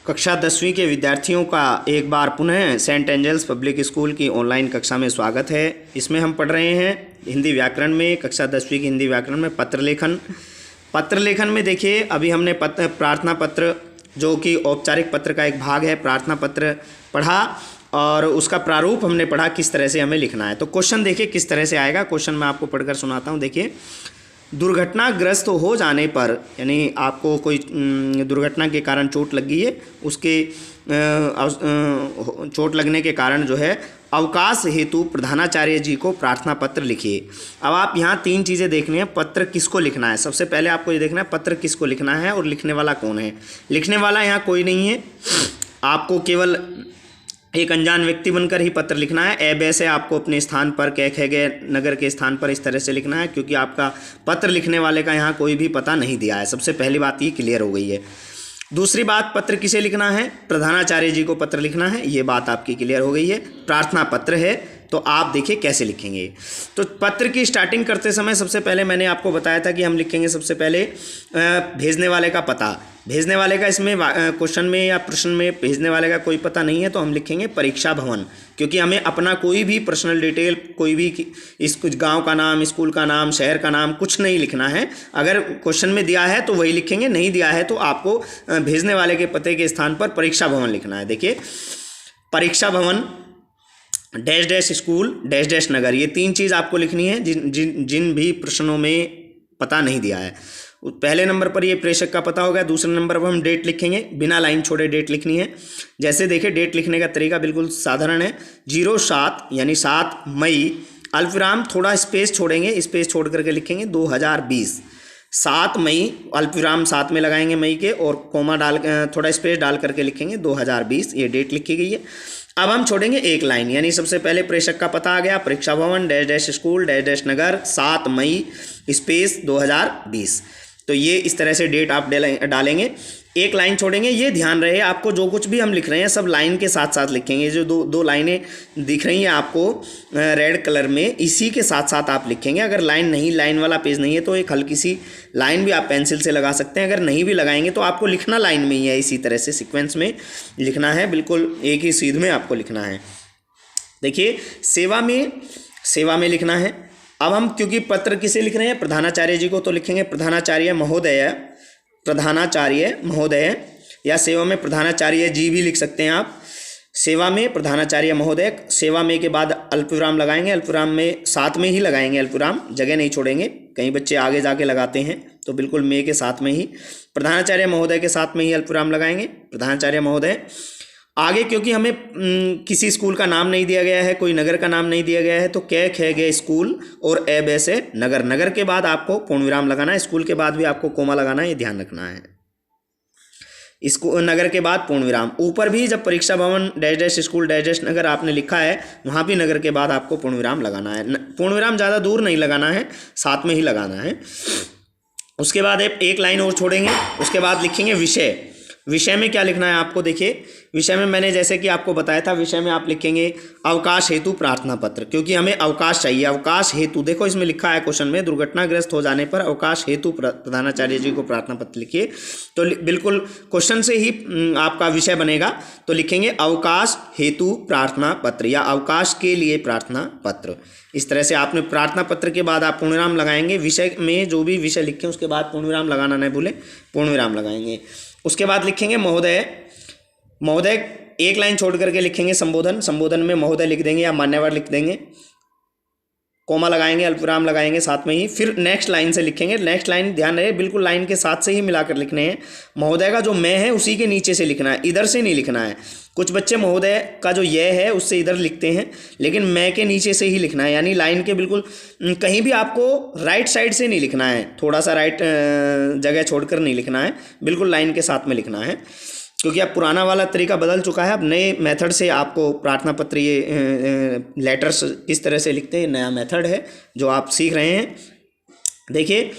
कक्षा 10वीं के विद्यार्थियों का एक बार पुनः सेंट एंजल्स पब्लिक स्कूल की ऑनलाइन कक्षा में स्वागत है। इसमें हम पढ़ रहे हैं हिंदी व्याकरण में, कक्षा 10वीं की हिंदी व्याकरण में पत्र लेखन में देखिए, अभी हमने प्रार्थना पत्र जो कि औपचारिक पत्र का एक भाग है, प्रार्थना पत्र पढ़ा और उसका प्रारूप हमने पढ़ा किस तरह से हमें लिखना है। तो क्वेश्चन देखिए किस तरह से आएगा। क्वेश्चन मैं आपको पढ़कर सुनाता हूँ। देखिए, दुर्घटनाग्रस्त हो जाने पर, यानी आपको कोई दुर्घटना के कारण चोट लग गई है, उसके चोट लगने के कारण जो है अवकाश हेतु प्रधानाचार्य जी को प्रार्थना पत्र लिखिए। अब आप यहाँ तीन चीज़ें देखनी है। पत्र किसको लिखना है, सबसे पहले आपको ये देखना है पत्र किसको लिखना है और लिखने वाला कौन है। लिखने वाला यहाँ कोई नहीं है, आपको केवल एक अनजान व्यक्ति बनकर ही पत्र लिखना है। ए वैसे आपको अपने स्थान पर कै खे गए नगर के स्थान पर इस तरह से लिखना है, क्योंकि आपका पत्र लिखने वाले का यहाँ कोई भी पता नहीं दिया है। सबसे पहली बात ये क्लियर हो गई है। दूसरी बात, पत्र किसे लिखना है, प्रधानाचार्य जी को पत्र लिखना है, ये बात आपकी क्लियर हो गई है। प्रार्थना पत्र है, तो आप देखिए कैसे लिखेंगे। तो पत्र की स्टार्टिंग करते समय सबसे पहले मैंने आपको बताया था कि हम लिखेंगे सबसे पहले भेजने वाले का पता। भेजने वाले का इसमें क्वेश्चन में या प्रश्न में भेजने वाले का कोई पता नहीं है, तो हम लिखेंगे परीक्षा भवन, क्योंकि हमें अपना कोई भी पर्सनल डिटेल, कोई भी इस कुछ गांव का नाम, स्कूल का नाम, शहर का नाम कुछ नहीं लिखना है। अगर क्वेश्चन में दिया है तो वही लिखेंगे, नहीं दिया है तो आपको भेजने वाले के पते के स्थान पर परीक्षा भवन लिखना है। देखिए, परीक्षा भवन dash dash school dash dash नगर, ये तीन चीज़ आपको लिखनी है जिन भी प्रश्नों में पता नहीं दिया है। पहले नंबर पर ये प्रेषक का पता होगा। दूसरे नंबर पर हम डेट लिखेंगे, बिना लाइन छोड़े डेट लिखनी है। जैसे देखिए, डेट लिखने का तरीका बिल्कुल साधारण है। 07 यानी 7 मई, अल्पविराम थोड़ा स्पेस छोड़ेंगे, स्पेस छोड़ करके लिखेंगे 2020। 7 मई अल्पविराम 7 में लगाएंगे मई के, और कोमा डाल थोड़ा स्पेस डाल करके लिखेंगे 2020, ये डेट लिखी गई है। अब हम छोड़ेंगे एक लाइन, यानी सबसे पहले प्रेषक का पता आ गया, परीक्षा भवन dash dash school dash dash नगर 7 मई स्पेस 2020। तो ये इस तरह से डेट आप डालेंगे, एक लाइन छोड़ेंगे। ये ध्यान रहे, आपको जो कुछ भी हम लिख रहे हैं सब लाइन के साथ साथ लिखेंगे। जो दो लाइनें दिख रही हैं आपको रेड कलर में, इसी के साथ साथ आप लिखेंगे। अगर लाइन वाला पेज नहीं है तो एक हल्की सी लाइन भी आप पेंसिल से लगा सकते हैं। अगर नहीं भी लगाएंगे तो आपको लिखना लाइन में ही है, इसी तरह से सीक्वेंस में लिखना है, बिल्कुल एक ही सीध में आपको लिखना है। देखिए, सेवा में लिखना है। अब हम क्योंकि पत्र किसे लिख रहे हैं, प्रधानाचार्य जी को, तो लिखेंगे प्रधानाचार्य महोदय, या सेवा में प्रधानाचार्य जी भी लिख सकते हैं आप। सेवा में प्रधानाचार्य महोदय, सेवा में के बाद अल्पविराम लगाएंगे, अल्पविराम में साथ में ही लगाएंगे, अल्पविराम जगह नहीं छोड़ेंगे। कई बच्चे आगे जाके लगाते हैं, तो बिल्कुल में के साथ में ही, प्रधानाचार्य महोदय के साथ में ही अल्पविराम लगाएंगे, प्रधानाचार्य महोदय। आगे क्योंकि हमें किसी स्कूल का नाम नहीं दिया गया है, कोई नगर का नाम नहीं दिया गया है, तो कै खे गए स्कूल और ए वैसे नगर, नगर के बाद आपको पूर्ण विराम लगाना है, स्कूल के बाद भी आपको कोमा लगाना है, ये ध्यान रखना है। इसको नगर के बाद पूर्ण विराम। ऊपर भी जब परीक्षा भवन dash dash school dash dash नगर आपने लिखा है, वहाँ भी नगर के बाद आपको पूर्ण विराम लगाना है। पूर्ण विराम ज़्यादा दूर नहीं लगाना है, साथ में ही लगाना है। उसके बाद एक लाइन और छोड़ेंगे, उसके बाद लिखेंगे विषय। विषय में क्या लिखना है आपको, देखिए विषय में मैंने जैसे कि आपको बताया था, विषय में आप लिखेंगे अवकाश हेतु प्रार्थना पत्र, क्योंकि हमें अवकाश चाहिए। अवकाश हेतु, देखो इसमें लिखा है क्वेश्चन में, दुर्घटनाग्रस्त हो जाने पर अवकाश हेतु प्रधानाचार्य जी को प्रार्थना पत्र लिखिए। तो बिल्कुल क्वेश्चन से ही आपका विषय बनेगा। तो लिखेंगे अवकाश हेतु प्रार्थना पत्र या अवकाश के लिए प्रार्थना पत्र। इस तरह से आपने प्रार्थना पत्र के बाद आप पूर्णविराम लगाएंगे। विषय में जो भी विषय लिखें उसके बाद पूर्णविराम लगाना नहीं भूलें, पूर्णविराम लगाएंगे। उसके बाद लिखेंगे महोदय, एक लाइन छोड़ करके लिखेंगे संबोधन में महोदय लिख देंगे या मान्यवर लिख देंगे, कोमा लगाएंगे, अल्पविराम लगाएंगे साथ में ही। फिर नेक्स्ट लाइन से लिखेंगे। नेक्स्ट लाइन ध्यान रहे, बिल्कुल लाइन के साथ से ही मिलाकर लिखने हैं। महोदय का जो मैं है उसी के नीचे से लिखना है, इधर से नहीं लिखना है। कुछ बच्चे महोदय का जो ये है उससे इधर लिखते हैं, लेकिन मैं के नीचे से ही लिखना है, यानी लाइन के बिल्कुल कहीं भी आपको राइट साइड से नहीं लिखना है, थोड़ा सा राइट जगह छोड़कर नहीं लिखना है, बिल्कुल लाइन के साथ में लिखना है। क्योंकि अब पुराना वाला तरीका बदल चुका है, अब नए मेथड से आपको प्रार्थना पत्र ये लेटर्स किस तरह से लिखते हैं, नया मेथड है जो आप सीख रहे हैं। देखिए,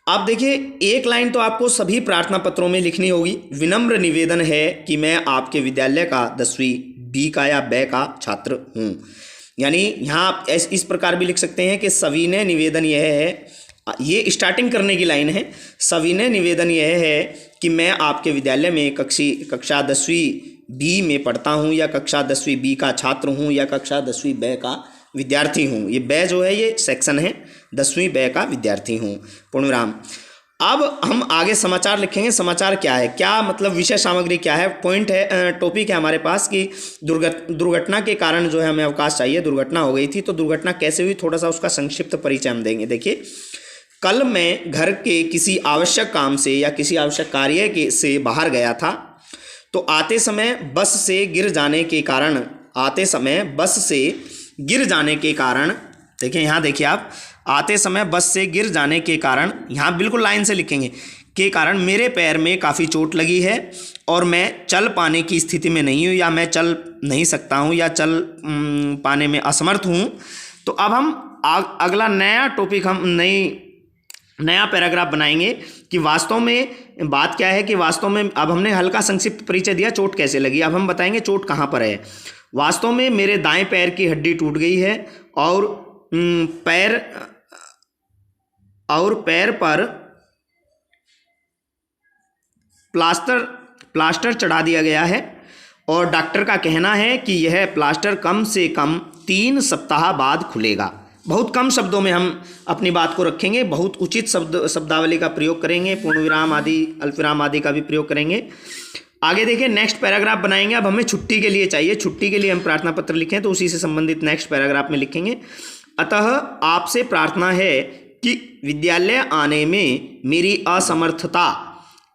अब देखिए एक लाइन तो आपको सभी प्रार्थना पत्रों में लिखनी होगी। विनम्र निवेदन है कि मैं आपके विद्यालय का 10वीं बी का या ब का छात्र हूँ। यानी यहाँ आप इस प्रकार भी लिख सकते हैं कि सविनय निवेदन यह है ये स्टार्टिंग करने की लाइन है। सविनय निवेदन यह है कि मैं आपके विद्यालय में कक्षा 10वीं बी में पढ़ता हूँ, या कक्षा 10वीं बी का छात्र हूँ, या कक्षा 10वीं ब का विद्यार्थी हूँ। ये ब जो है ये सेक्शन है, 10वीं ब का विद्यार्थी हूँ, पूर्णविराम। अब हम आगे समाचार लिखेंगे। समाचार क्या है, क्या मतलब विषय सामग्री क्या है, पॉइंट है, टॉपिक है हमारे पास कि दुर्घटना के कारण जो है हमें अवकाश चाहिए। दुर्घटना हो गई थी, तो दुर्घटना कैसे हुई, थोड़ा सा उसका संक्षिप्त परिचय हम देंगे। देखिए, कल मैं घर के किसी आवश्यक काम से या किसी आवश्यक कार्य से बाहर गया था, तो आते समय बस से गिर जाने के कारण देखिए, यहाँ देखिए आप, आते समय बस से गिर जाने के कारण, यहाँ बिल्कुल लाइन से लिखेंगे, के कारण मेरे पैर में काफ़ी चोट लगी है और मैं चल पाने की स्थिति में नहीं हूँ, या मैं चल नहीं सकता हूँ, या चल पाने में असमर्थ हूँ। तो अब हम अगला नया टॉपिक, हम नया पैराग्राफ बनाएंगे कि वास्तव में बात क्या है, कि वास्तव में अब हमने हल्का संक्षिप्त परिचय दिया चोट कैसे लगी, अब हम बताएंगे चोट कहाँ पर है। वास्तव में मेरे दाएं पैर की हड्डी टूट गई है और पैर पर प्लास्टर चढ़ा दिया गया है, और डॉक्टर का कहना है कि यह प्लास्टर कम से कम 3 सप्ताह बाद खुलेगा। बहुत कम शब्दों में हम अपनी बात को रखेंगे, बहुत उचित शब्दावली का प्रयोग करेंगे, पूर्णविराम आदि, अल्पविराम आदि का भी प्रयोग करेंगे। आगे देखिए, नेक्स्ट पैराग्राफ बनाएंगे। अब हमें छुट्टी के लिए चाहिए, छुट्टी के लिए हम प्रार्थना पत्र लिखें, तो उसी से संबंधित नेक्स्ट पैराग्राफ में लिखेंगे। अतः आपसे प्रार्थना है कि विद्यालय आने में मेरी असमर्थता,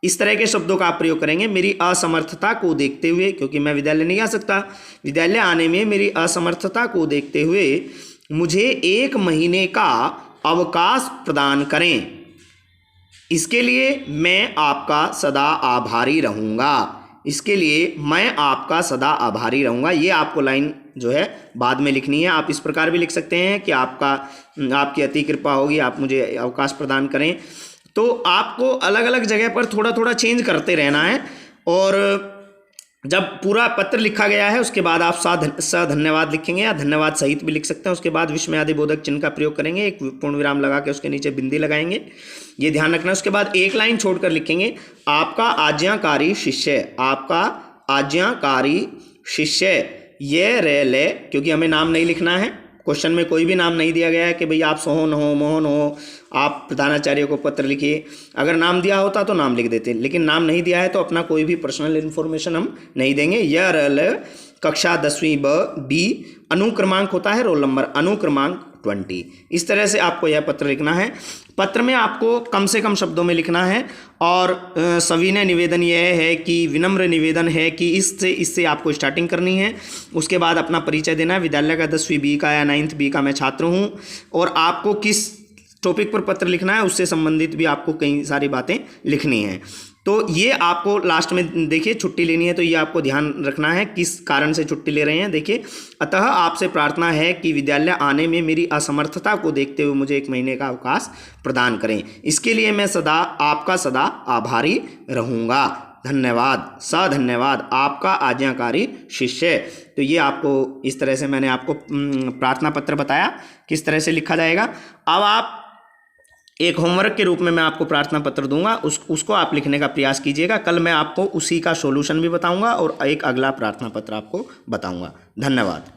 इस तरह के शब्दों का आप प्रयोग करेंगे। मेरी असमर्थता को देखते हुए, क्योंकि मैं विद्यालय नहीं आ सकता, विद्यालय आने में मेरी असमर्थता को देखते हुए मुझे 1 महीने का अवकाश प्रदान करें। इसके लिए मैं आपका सदा आभारी रहूँगा। इसके लिए मैं आपका सदा आभारी रहूँगा। ये आपको लाइन जो है बाद में लिखनी है। आप इस प्रकार भी लिख सकते हैं कि आपकी अति कृपा होगी, आप मुझे अवकाश प्रदान करें। तो आपको अलग अलग जगह पर थोड़ा थोड़ा चेंज करते रहना है, और जब पूरा पत्र लिखा गया है उसके बाद आप धन्यवाद लिखेंगे, या धन्यवाद सहित भी लिख सकते हैं। उसके बाद विस्मयादि बोधक चिन्ह का प्रयोग करेंगे, एक पूर्ण विराम लगा के उसके नीचे बिंदी लगाएंगे, ये ध्यान रखना। उसके बाद एक लाइन छोड़कर लिखेंगे, आपका आज्ञाकारी शिष्य ये रेले, क्योंकि हमें नाम नहीं लिखना है। क्वेश्चन में कोई भी नाम नहीं दिया गया है कि भाई आप सोहन हो, मोहन हो, आप प्रधानाचार्य को पत्र लिखिए। अगर नाम दिया होता तो नाम लिख देते, लेकिन नाम नहीं दिया है तो अपना कोई भी पर्सनल इन्फॉर्मेशन हम नहीं देंगे। यह रल कक्षा 10वीं बी, अनुक्रमांक होता है रोल नंबर, अनुक्रमांक 20। इस तरह से आपको यह पत्र लिखना है। पत्र में आपको कम से कम शब्दों में लिखना है, और सविनय निवेदन यह है कि, विनम्र निवेदन है कि इससे आपको स्टार्टिंग करनी है। उसके बाद अपना परिचय देना है, विद्यालय का 10वीं बी का या 9th बी का मैं छात्र हूँ, और आपको किस टॉपिक पर पत्र लिखना है उससे संबंधित भी आपको कई सारी बातें लिखनी हैं। तो ये आपको लास्ट में देखिए, छुट्टी लेनी है तो ये आपको ध्यान रखना है किस कारण से छुट्टी ले रहे हैं। देखिए, अतः आपसे प्रार्थना है कि विद्यालय आने में मेरी असमर्थता को देखते हुए मुझे 1 महीने का अवकाश प्रदान करें। इसके लिए मैं आपका सदा आभारी रहूँगा। धन्यवाद, धन्यवाद, आपका आज्ञाकारी शिष्य। तो ये आपको इस तरह से मैंने आपको प्रार्थना पत्र बताया किस तरह से लिखा जाएगा। अब आप एक होमवर्क के रूप में मैं आपको प्रार्थना पत्र दूंगा, उसको आप लिखने का प्रयास कीजिएगा। कल मैं आपको उसी का सॉल्यूशन भी बताऊंगा और एक अगला प्रार्थना पत्र आपको बताऊंगा। धन्यवाद।